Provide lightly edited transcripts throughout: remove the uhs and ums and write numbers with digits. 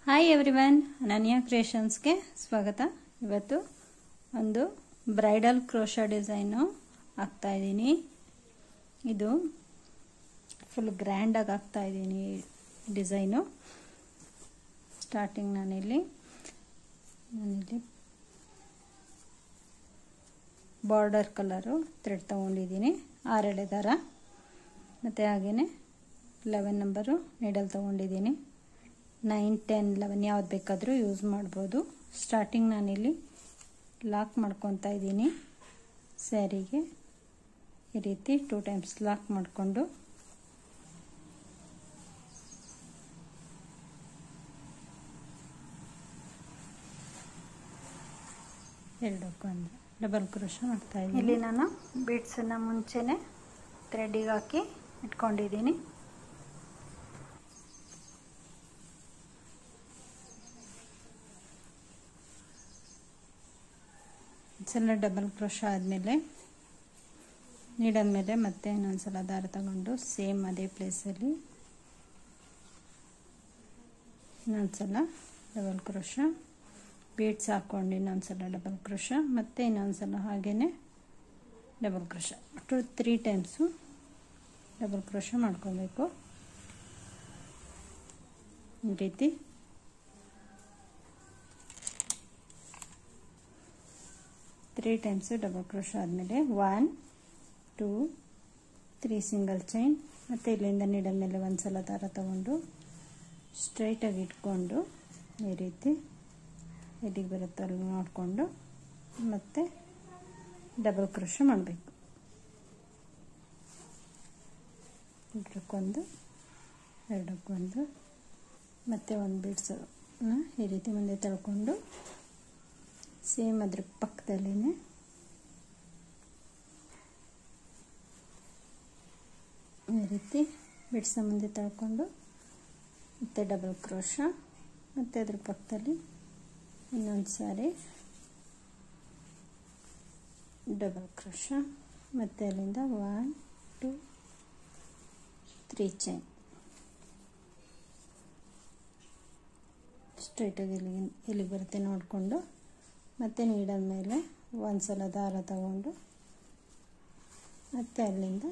Hi everyone, ಅನನ್ಯ ಕ್ರಿಯೇಷನ್ಸ್ಗೆ ಸ್ವಾಗತ. ಇವತ್ತು ಒಂದು ಬ್ರೈಡಲ್ ಕ್ರೋಶಾ ಡಿಸೈನು ಹಾಕ್ತಾ ಇದ್ದೀನಿ. ಇದು ಫುಲ್ ಗ್ರ್ಯಾಂಡಾಗಿ ಹಾಕ್ತಾ ಇದ್ದೀನಿ ಡಿಸೈನು. ಸ್ಟಾರ್ಟಿಂಗ್ ನಾನಿಲ್ಲಿ ಬಾರ್ಡರ್ ಕಲರು ಥ್ರೆಡ್ ತೊಗೊಂಡಿದ್ದೀನಿ, 6 ಎಳೆ ದಾರ, ಮತ್ತು ಹಾಗೆಯೇ 11 ನಂಬರು ನೀಡಲ್ ತೊಗೊಂಡಿದ್ದೀನಿ. 9, 10, 11 ಯಾವ್ದು ಬೇಕಾದರೂ ಯೂಸ್ ಮಾಡ್ಬೋದು. ಸ್ಟಾರ್ಟಿಂಗ್ ನಾನಿಲ್ಲಿ ಲಾಕ್ ಮಾಡ್ಕೊತಾ ಇದ್ದೀನಿ. ಸ್ಯಾರಿಗೆ ಈ ರೀತಿ 2 ಟೈಮ್ಸ್ ಲಾಕ್ ಮಾಡಿಕೊಂಡು ಎರಡಕ್ಕೊಂದು ಡಬಲ್ ಕ್ರೋಶಾ ಮಾಡ್ತಾ ಇದ್ದೀನಿ. ಇಲ್ಲಿ ನಾನು ಬೀಡ್ಸನ್ನು ಮುಂಚೆನೇ ಥ್ರೆಡ್ಡಿಗೆ ಹಾಕಿ ಇಟ್ಕೊಂಡಿದ್ದೀನಿ. ಸಲ ಡಬಲ್ ಕ್ರೋಶಾ ಆದಮೇಲೆ ನೀಡಲ್ ಮೇಲೆ ಮತ್ತೆ ಇನ್ನೊಂದ್ಸಲ ದಾರ ತಗೊಂಡು ಸೇಮ್ ಅದೇ ಪ್ಲೇಸಲ್ಲಿ ಇನ್ನೊಂದ್ಸಲ ಡಬಲ್ ಕ್ರೋಶಾ, ಬೀಡ್ಸ್ ಹಾಕ್ಕೊಂಡು ಇನ್ನೊಂದ್ಸಲ ಡಬಲ್ ಕ್ರೋಶಾ, ಮತ್ತು ಇನ್ನೊಂದ್ಸಲ ಹಾಗೇ double crochet. 3 times double crochet ಮಾಡ್ಕೊಬೇಕು. ಈ ರೀತಿ ತ್ರೀ ಟೈಮ್ಸು ಡಬಲ್ ಕ್ರೋಶಾ ಆದಮೇಲೆ 1, 2, 3 ಸಿಂಗಲ್ ಚೈನ್, ಮತ್ತು ಇಲ್ಲಿಂದ ನೀಡಲ್ ಮೇಲೆ ಒಂದ್ಸಲ ದಾರ ತಗೊಂಡು ಸ್ಟ್ರೈಟಾಗಿ ಇಟ್ಕೊಂಡು ಈ ರೀತಿ ಎಲ್ಲಿಗೆ ಬರುತ್ತೆ ಅಲ್ಲಿ ನೋಡಿಕೊಂಡು ಮತ್ತೆ ಡಬಲ್ ಕ್ರೋಶಾ ಮಾಡಬೇಕು. ಎರಡಕ್ಕೊಂದು, ಎರಡಕ್ಕೊಂದು, ಮತ್ತು ಒಂದು ಬೀಡ್ಸನ್ನ ಈ ರೀತಿ ಮುಂದೆ ತಳ್ಕೊಂಡು ಸೇಮ್ ಅದ್ರ ಪಕ್ಕದಲ್ಲಿನೇ ಈ ರೀತಿ ಬಿಡ್ಸ ಮುಂದೆ ತಳ್ಕೊಂಡು ಮತ್ತೆ ಡಬಲ್ ಕ್ರೋಶಾ, ಮತ್ತು ಅದ್ರ ಪಕ್ಕದಲ್ಲಿ ಇನ್ನೊಂದು ಸಾರಿ ಡಬಲ್ ಕ್ರೋಶಾ, ಮತ್ತು ಅಲ್ಲಿಂದ 1, 2, 3 ಚೈನ್ ಸ್ಟ್ರೈಟಾಗಿ ಎಲ್ಲಿಗೆ ಬರುತ್ತೆ ನೋಡಿಕೊಂಡು ಮತ್ತೆ ನೀಡಲ್ ಮೇಲೆ ಒಂದ್ಸಲ ದಾರ ತಗೊಂಡು ಮತ್ತೆ ಅಲ್ಲಿಂದ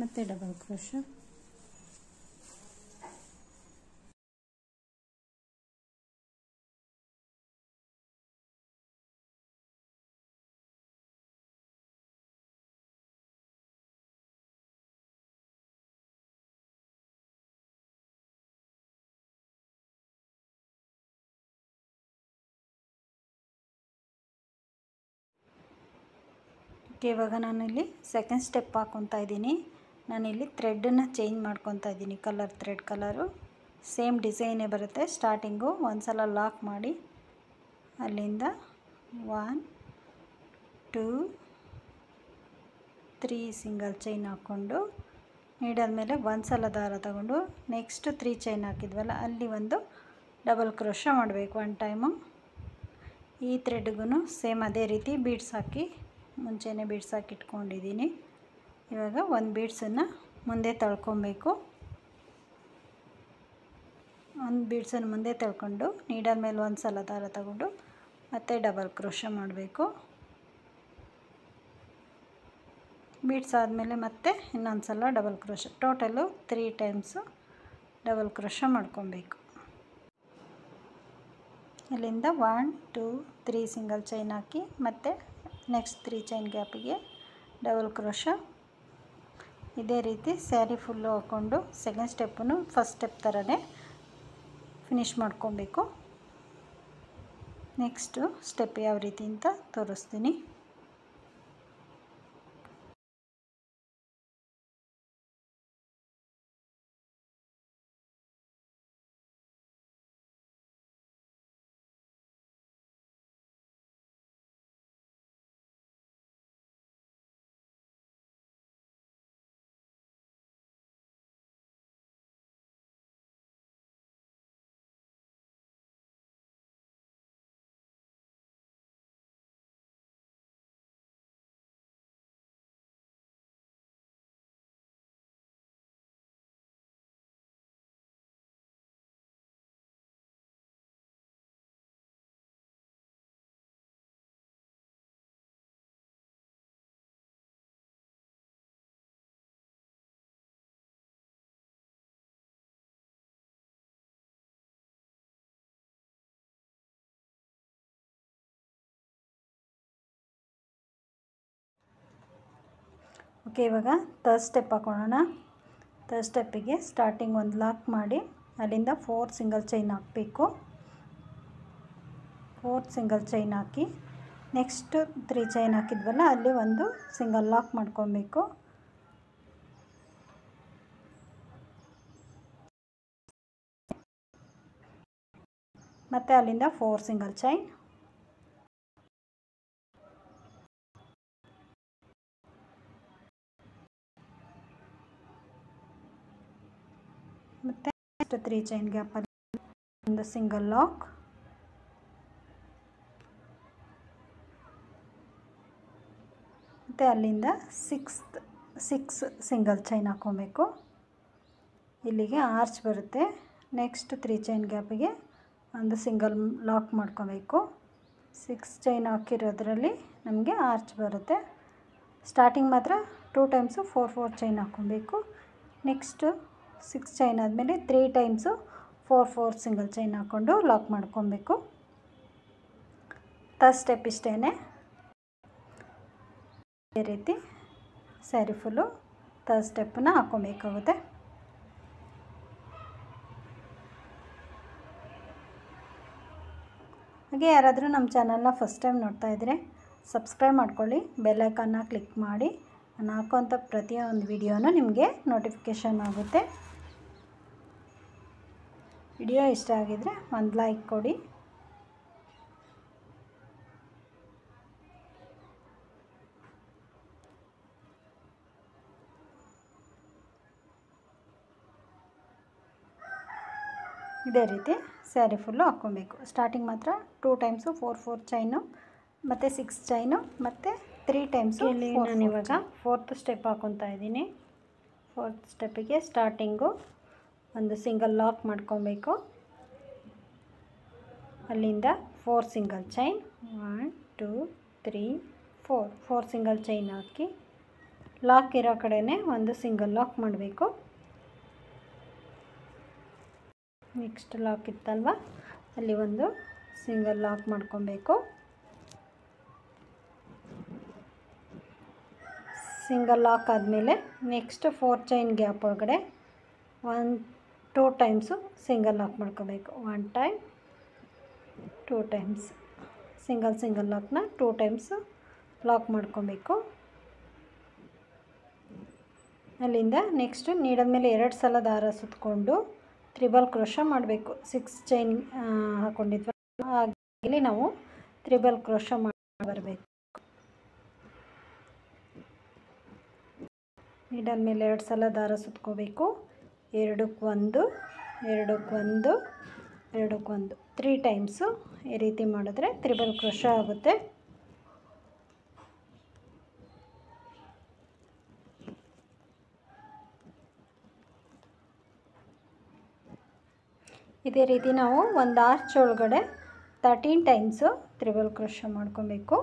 ಮತ್ತೆ ಡಬಲ್ ಕ್ರೋಶಾ, ಇವಾಗ ನಾನಿಲ್ಲಿ ಸೆಕೆಂಡ್ ಸ್ಟೆಪ್ ಹಾಕ್ಕೊತಾ ಇದ್ದೀನಿ. ನಾನಿಲ್ಲಿ ಥ್ರೆಡನ್ನು ಚೇಂಜ್ ಮಾಡ್ಕೊತಾ ಇದ್ದೀನಿ. ಥ್ರೆಡ್ ಕಲರು ಸೇಮ್ ಡಿಸೈನೇ ಬರುತ್ತೆ. ಸ್ಟಾರ್ಟಿಂಗು ಒಂದ್ಸಲ ಲಾಕ್ ಮಾಡಿ ಅಲ್ಲಿಂದ 1, 2, 3 ಸಿಂಗಲ್ ಚೈನ್ ಹಾಕ್ಕೊಂಡು ನೀಡಲ್ ಮೇಲೆ ಒಂದ್ಸಲ ದಾರ ತಗೊಂಡು ನೆಕ್ಸ್ಟ್ 3 ಚೈನ್ ಹಾಕಿದ್ವಲ್ಲ ಅಲ್ಲಿ ಒಂದು ಡಬಲ್ ಕ್ರೋಶಾ ಮಾಡಬೇಕು 1 ಟೈಮು. ಈ ಥ್ರೆಡ್ಗೂ ಸೇಮ್ ಅದೇ ರೀತಿ ಬೀಡ್ಸ್ ಹಾಕಿ ಮುಂಚೆನೇ ಬೀಡ್ಸ್ ಹಾಕಿ ಇಟ್ಕೊಂಡಿದ್ದೀನಿ. ಇವಾಗ ಒಂದು ಬೀಡ್ಸನ್ನು ಮುಂದೆ ತಳ್ಕೊಬೇಕು. ಒಂದು ಬೀಡ್ಸನ್ನು ಮುಂದೆ ತಳ್ಕೊಂಡು ನೀಡಲ್ ಮೇಲೆ ಒಂದು ಸಲ ದಾರ ತಗೊಂಡು ಮತ್ತೆ ಡಬಲ್ ಕ್ರೋಶಾ ಮಾಡಬೇಕು. ಬೀಡ್ಸ್ ಆದಮೇಲೆ ಮತ್ತೆ ಇನ್ನೊಂದು ಸಲ double crochet, total 3 times double crochet ಮಾಡ್ಕೊಬೇಕು. ಇಲ್ಲಿಂದ 1, 2, 3 ಸಿಂಗಲ್ ಚೈನ್ ಹಾಕಿ ಮತ್ತು ನೆಕ್ಸ್ಟ್ 3 ಚೈನ್ ಗ್ಯಾಪಿಗೆ ಡಬಲ್ ಕ್ರೋಶಾ. ಇದೇ ರೀತಿ ಸ್ಯಾರಿ ಫುಲ್ಲು ಹಾಕ್ಕೊಂಡು ಸೆಕೆಂಡ್ ಸ್ಟೆಪ್ಪನ್ನು ಫಸ್ಟ್ ಸ್ಟೆಪ್ ಥರನೇ ಫಿನಿಷ್ ಮಾಡ್ಕೊಬೇಕು. ನೆಕ್ಸ್ಟು ಸ್ಟೆಪ್ ಯಾವ ರೀತಿ ಅಂತ ತೋರಿಸ್ತೀನಿ. ಓಕೆ, ಇವಾಗ ಥರ್ಡ್ ಸ್ಟೆಪ್ ಹಾಕೊಳ್ಳೋಣ. ಥರ್ಡ್ ಸ್ಟೆಪ್ಪಿಗೆ ಸ್ಟಾರ್ಟಿಂಗ್ ಒಂದು ಲಾಕ್ ಮಾಡಿ ಅಲ್ಲಿಂದ 4 ಸಿಂಗಲ್ ಚೈನ್ ಹಾಕಬೇಕು. 4 ಸಿಂಗಲ್ ಚೈನ್ ಹಾಕಿ ನೆಕ್ಸ್ಟ್ 3 ಚೈನ್ ಹಾಕಿದ್ವಲ್ಲ ಅಲ್ಲಿ ಒಂದು ಸಿಂಗಲ್ ಲಾಕ್ ಮಾಡ್ಕೊಬೇಕು. ಮತ್ತು ಅಲ್ಲಿಂದ 4 ಸಿಂಗಲ್ ಚೈನ್, ಮತ್ತು 3 ಚೈನ್ ಗ್ಯಾಪಲ್ಲಿ ಒಂದು ಸಿಂಗಲ್ ಲಾಕ್, ಮತ್ತು ಅಲ್ಲಿಂದ 6 ಸಿಂಗಲ್ ಚೈನ್ ಹಾಕ್ಕೊಬೇಕು. ಇಲ್ಲಿಗೆ ಆರ್ಚ್ ಬರುತ್ತೆ. ನೆಕ್ಸ್ಟ್ 3 ಚೈನ್ ಗ್ಯಾಪಿಗೆ ಒಂದು ಸಿಂಗಲ್ ಲಾಕ್ ಮಾಡ್ಕೋಬೇಕು. 6 ಚೈನ್ ಹಾಕಿರೋದ್ರಲ್ಲಿ ನಮಗೆ ಆರ್ಚ್ ಬರುತ್ತೆ. ಸ್ಟಾರ್ಟಿಂಗ್ ಮಾತ್ರ 2 ಟೈಮ್ಸು 4 ಚೈನ್ ಹಾಕ್ಕೊಬೇಕು. ನೆಕ್ಸ್ಟು 6 ಚೈನ್ ಆದಮೇಲೆ 3 ಟೈಮ್ಸು 4 ಸಿಂಗಲ್ ಚೈನ್ ಹಾಕ್ಕೊಂಡು ಲಾಕ್ ಮಾಡ್ಕೊಬೇಕು. ಥರ್ಡ್ ಸ್ಟೆಪ್ ಇಷ್ಟೇ. ಇದೇ ರೀತಿ ಸ್ಯಾರಿ ಫುಲ್ಲು ಥರ್ಡ್ ಸ್ಟೆಪ್ಪನ್ನ ಹಾಕ್ಕೊಬೇಕಾಗುತ್ತೆ. ಹಾಗೆ ಯಾರಾದರೂ ನಮ್ಮ ಚಾನಲ್ನ ಫಸ್ಟ್ ಟೈಮ್ ನೋಡ್ತಾ ಇದ್ದರೆ ಸಬ್ಸ್ಕ್ರೈಬ್ ಮಾಡ್ಕೊಳ್ಳಿ, ಬೆಲ್ ಐಕಾನ್ನ ಕ್ಲಿಕ್ ಮಾಡಿ. ನಾನು ಹಾಕೋಂಥ ಪ್ರತಿಯೊಂದು ವಿಡಿಯೋನೂ ನಿಮಗೆ ನೋಟಿಫಿಕೇಷನ್ ಆಗುತ್ತೆ. ವಿಡಿಯೋ ಇಷ್ಟ ಆಗಿದರೆ ಒಂದು ಲೈಕ್ ಕೊಡಿ. ಇದೇ ರೀತಿ ಸ್ಯಾರಿ ಫುಲ್ಲು ಹಾಕ್ಕೊಬೇಕು. ಸ್ಟಾರ್ಟಿಂಗ್ ಮಾತ್ರ 2 ಟೈಮ್ಸು 4 ಚೈನು ಮತ್ತು 6 ಚೈನು ಮತ್ತು 3 ಟೈಮ್ಸು. ಇಲ್ಲಿ ನಾನು ಇವಾಗ 4th ಸ್ಟೆಪ್ ಹಾಕ್ಕೊತಾ ಇದ್ದೀನಿ. 4th ಸ್ಟೆಪ್ಪಿಗೆ ಸ್ಟಾರ್ಟಿಂಗು ಒಂದು ಸಿಂಗಲ್ ಲಾಕ್ ಮಾಡ್ಕೊಬೇಕು. ಅಲ್ಲಿಂದ 4 ಸಿಂಗಲ್ ಚೈನ್, 1 2 3 4 ಸಿಂಗಲ್ ಚೈನ್ ಹಾಕಿ ಲಾಕ್ ಇರೋ ಕಡೆನೇ ಒಂದು ಸಿಂಗಲ್ ಲಾಕ್ ಮಾಡಬೇಕು. ನೆಕ್ಸ್ಟ್ ಲಾಕ್ ಇತ್ತಲ್ವ ಅಲ್ಲಿ ಒಂದು ಸಿಂಗಲ್ ಲಾಕ್ ಮಾಡ್ಕೊಬೇಕು. ಸಿಂಗಲ್ ಲಾಕ್ ಆದಮೇಲೆ ನೆಕ್ಸ್ಟ್ 4 ಚೈನ್ ಗ್ಯಾಪ್ ಒಳಗಡೆ 2 ಟೈಮ್ಸು ಸಿಂಗಲ್ ಲಾಕ್ ಮಾಡ್ಕೋಬೇಕು. 1 ಟೈಮ್ 2 ಟೈಮ್ಸ್ ಸಿಂಗಲ್ ಲಾಕ್ನ 2 ಟೈಮ್ಸು ಲಾಕ್ ಮಾಡ್ಕೊಬೇಕು. ಅಲ್ಲಿಂದ ನೆಕ್ಸ್ಟ್ ನೀಡಲ್ ಮೇಲೆ 2 ಸಲ ದಾರ ಸುತ್ತಕೊಂಡು ತ್ರಿಬಲ್ ಕ್ರೋಶ ಮಾಡಬೇಕು. 6 ಚೈನ್ ಹಾಕ್ಕೊಂಡಿದ್ವಿ, ಹಾಗೆ ನಾವು ತ್ರಿಬಲ್ ಕ್ರೋಶ ಮಾಡಿ ಬರಬೇಕು. ನೀಡಲ್ ಮೇಲೆ 2 ಸಲ ದಾರ ಸುತ್ಕೋಬೇಕು. 2ಕ್ಕೆ 1 2ಕ್ಕೆ 1 2ಕ್ಕೆ 1 3 ಟೈಮ್ಸು ಈ ರೀತಿ ಮಾಡಿದ್ರೆ ತ್ರಿಬಲ್ ಕ್ರೋಶ ಆಗುತ್ತೆ. ಇದೇ ರೀತಿ ನಾವು ಒಂದು ಆರ್ಚ್ ಒಳಗಡೆ 13 ಟೈಮ್ಸು ತ್ರಿಬಲ್ ಕ್ರೋಶ ಮಾಡ್ಕೊಬೇಕು.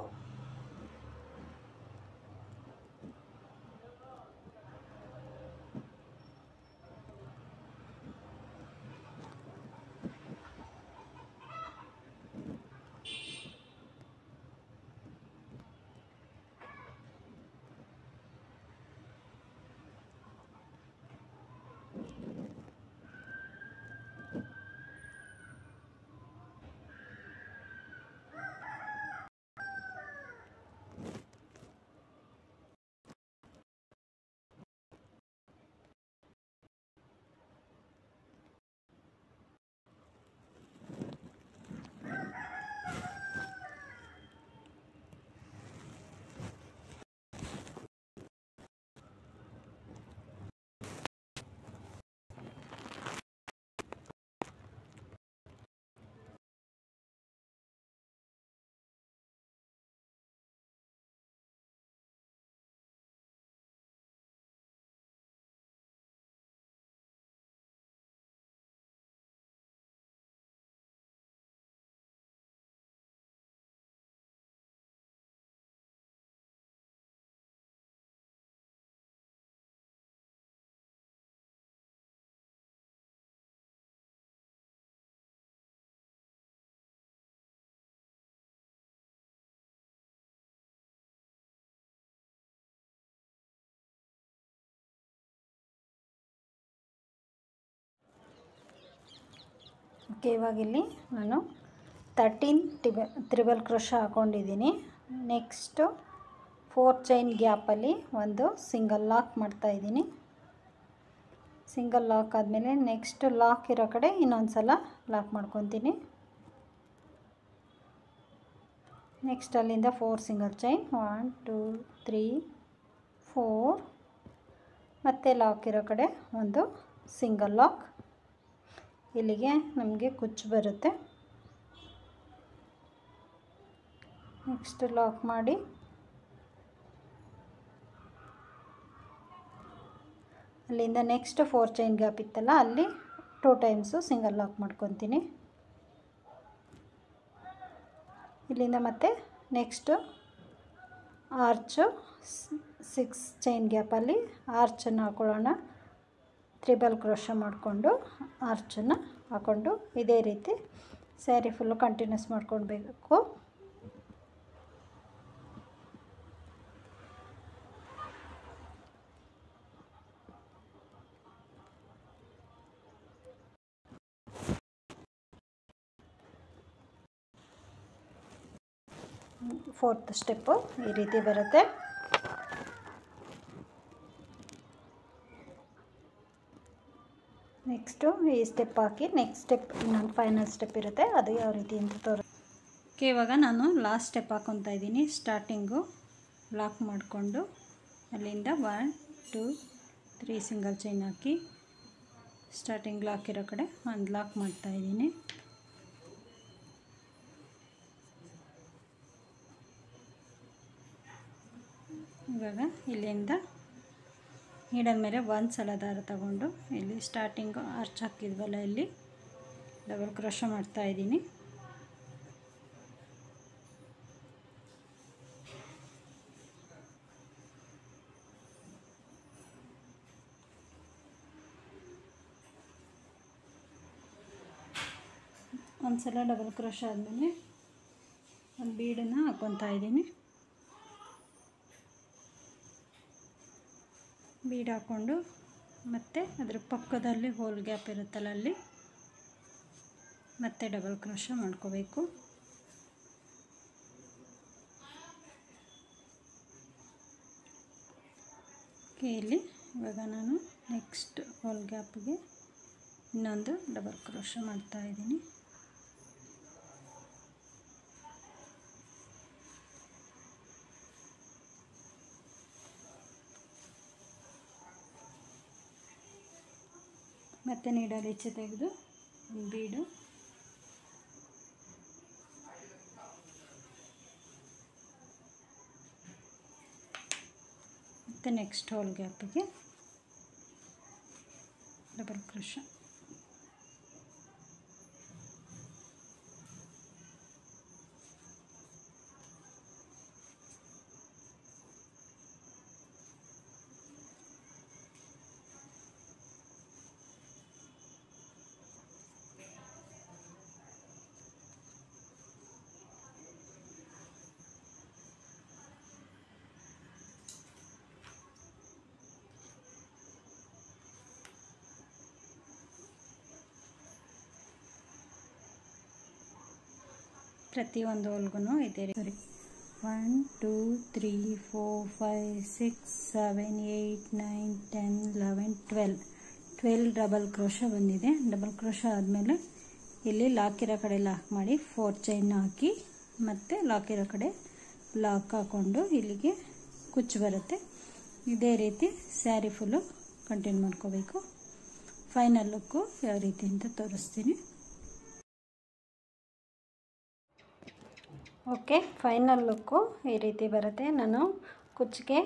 ಓಕೆ, ಇವಾಗಿಲ್ಲಿ ನಾನು 13 ತ್ರಿಬಲ್ ಕ್ರೋಶ ಹಾಕ್ಕೊಂಡಿದ್ದೀನಿ. ನೆಕ್ಸ್ಟು 4 ಚೈನ್ ಗ್ಯಾಪಲ್ಲಿ ಒಂದು ಸಿಂಗಲ್ ಲಾಕ್ ಮಾಡ್ತಾಯಿದ್ದೀನಿ. ಸಿಂಗಲ್ ಲಾಕ್ ಆದಮೇಲೆ ನೆಕ್ಸ್ಟ್ ಲಾಕ್ ಇರೋ ಕಡೆ ಇನ್ನೊಂದು ಸಲ ಲಾಕ್ ಮಾಡ್ಕೊತೀನಿ. ನೆಕ್ಸ್ಟ್ ಅಲ್ಲಿಂದ 4 ಸಿಂಗಲ್ ಚೈನ್, 1 2 3 4, ಮತ್ತು ಲಾಕ್ ಇರೋ ಕಡೆ ಒಂದು ಸಿಂಗಲ್ ಲಾಕ್. ಇಲ್ಲಿಗೆ ನಮಗೆ ಕುಚ್ಚು ಬರುತ್ತೆ. ನೆಕ್ಸ್ಟ್ ಲಾಕ್ ಮಾಡಿ ಅಲ್ಲಿಂದ ನೆಕ್ಸ್ಟ್ 4 ಚೈನ್ ಗ್ಯಾಪ್ ಇತ್ತಲ್ಲ, ಅಲ್ಲಿ 2 ಟೈಮ್ಸು ಸಿಂಗಲ್ ಲಾಕ್ ಮಾಡ್ಕೊತೀನಿ. ಇಲ್ಲಿಂದ ಮತ್ತೆ ನೆಕ್ಸ್ಟು ಆರ್ಚು 6 ಚೈನ್ ಗ್ಯಾಪಲ್ಲಿ ಆರ್ಚನ್ನು ಹಾಕೊಳ್ಳೋಣ. ತ್ರಿಬಲ್ ಕ್ರೋಶ ಮಾಡಿಕೊಂಡು ಆರ್ಚನ್ನು ಹಾಕ್ಕೊಂಡು ಇದೇ ರೀತಿ ಸ್ಯಾರಿ ಫುಲ್ಲು ಕಂಟಿನ್ಯೂಸ್ ಮಾಡ್ಕೊಳ್ಬೇಕು. ಫೋರ್ತ್ ಸ್ಟೆಪ್ಪು ಈ ರೀತಿ ಬರುತ್ತೆ. ನೆಕ್ಸ್ಟು ಈ ಸ್ಟೆಪ್ ಹಾಕಿ ನೆಕ್ಸ್ಟ್ ಸ್ಟೆಪ್ ಇನ್ನೊಂದು ಫೈನಲ್ ಸ್ಟೆಪ್ ಇರುತ್ತೆ, ಅದು ಯಾವ ರೀತಿ ಅಂತ ಓಕೆ, ಇವಾಗ ನಾನು ಲಾಸ್ಟ್ ಸ್ಟೆಪ್ ಹಾಕ್ಕೊತಾ ಇದ್ದೀನಿ. ಸ್ಟಾರ್ಟಿಂಗು ಲಾಕ್ ಮಾಡಿಕೊಂಡು ಅಲ್ಲಿಂದ 1 2 3 ಸಿಂಗಲ್ ಚೈನ್ ಹಾಕಿ ಸ್ಟಾರ್ಟಿಂಗ್ ಲಾಕ್ ಇರೋ ಕಡೆ ಒಂದು ಲಾಕ್ ಮಾಡ್ತಾಯಿದ್ದೀನಿ. ಇವಾಗ ಇಲ್ಲಿಂದ ನೀಡಲ್ ಮೇಲೆ ಒಂದು ಸಲ ದಾರ ತಗೊಂಡು ಇಲ್ಲಿ ಸ್ಟಾರ್ಟಿಂಗು ಆರ್ಚ್ ಹಾಕಿದ್ವಲ್ಲ, ಇಲ್ಲಿ ಡಬಲ್ ಕ್ರೋಶ ಮಾಡ್ತಾಯಿದ್ದೀನಿ. ಒಂದು ಸಲ ಡಬಲ್ ಕ್ರೋಶ ಆದಮೇಲೆ ಒಂದು ಬೀಡನ್ನು ಹಾಕ್ಕೊತಾ ಇದ್ದೀನಿ. ಬೀಡ್ ಹಾಕ್ಕೊಂಡು ಮತ್ತೆ ಅದರ ಪಕ್ಕದಲ್ಲಿ ಹೋಲ್ ಗ್ಯಾಪ್ ಇರುತ್ತಲ್ಲ, ಅಲ್ಲಿ ಮತ್ತೆ ಡಬಲ್ ಕ್ರೋಶ ಮಾಡ್ಕೋಬೇಕು. ಓಕೆ, ಇಲ್ಲಿ ಇವಾಗ ನಾನು ನೆಕ್ಸ್ಟ್ ಹೋಲ್ ಗ್ಯಾಪ್ಗೆ ಇನ್ನೊಂದು ಡಬಲ್ ಕ್ರೋಶ ಮಾಡ್ತಾಯಿದ್ದೀನಿ. ಮತ್ತು ನೀಡಲ್ ಈಚೆ ತೆಗೆದು ಒಂದು ಬೀಡು, ಮತ್ತು ನೆಕ್ಸ್ಟ್ ಹೋಲ್ ಗ್ಯಾಪಿಗೆ ಡಬಲ್ ಕ್ರೋಶ. ಪ್ರತಿಯೊಂದು ಹೋಲ್ಗೂ ಇದೇ ರೀತಿ 1 2 3 4 5 6 7 8 9 10 11 12 ಡಬಲ್ ಕ್ರೋಶ ಬಂದಿದೆ. ಡಬಲ್ ಕ್ರೋಶ ಆದಮೇಲೆ ಇಲ್ಲಿ ಲಾಕ್ ಇರೋ ಕಡೆ ಲಾಕ್ ಮಾಡಿ 4 ಚೈನ್ ಹಾಕಿ ಮತ್ತು ಲಾಕ್ ಇರೋ ಕಡೆ ಲಾಕ್ ಹಾಕ್ಕೊಂಡು ಇಲ್ಲಿಗೆ ಕುಚ್ಚು ಬರುತ್ತೆ. ಇದೇ ರೀತಿ ಸ್ಯಾರಿ ಫುಲ್ಲು ಕಂಟಿನ್ಯೂ ಮಾಡ್ಕೋಬೇಕು. ಫೈನಲ್ ಲುಕ್ಕು ಯಾವ ರೀತಿ ಅಂತ ತೋರಿಸ್ತೀನಿ. ಓಕೆ, ಫೈನಲ್ ಲುಕ್ಕು ಈ ರೀತಿ ಬರುತ್ತೆ. ನಾನು ಕುಚ್ಚಿಗೆ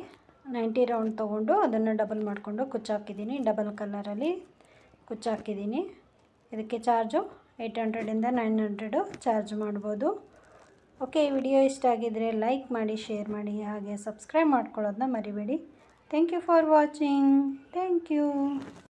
90 ರೌಂಡ್ ತೊಗೊಂಡು ಅದನ್ನು ಡಬಲ್ ಮಾಡಿಕೊಂಡು ಕುಚ್ಚು ಹಾಕಿದ್ದೀನಿ. ಡಬಲ್ ಕಲರಲ್ಲಿ ಕುಚ್ಚು ಹಾಕಿದ್ದೀನಿ. ಇದಕ್ಕೆ ಚಾರ್ಜು 800ಇಂದ 900 ಚಾರ್ಜ್ ಮಾಡ್ಬೋದು. ಓಕೆ, ಈ ವಿಡಿಯೋ ಇಷ್ಟ ಆಗಿದ್ದರೆ ಲೈಕ್ ಮಾಡಿ, ಶೇರ್ ಮಾಡಿ, ಹಾಗೆ ಸಬ್ಸ್ಕ್ರೈಬ್ ಮಾಡ್ಕೊಳ್ಳೋದನ್ನ ಮರಿಬೇಡಿ. Thank you for watching. Thank you.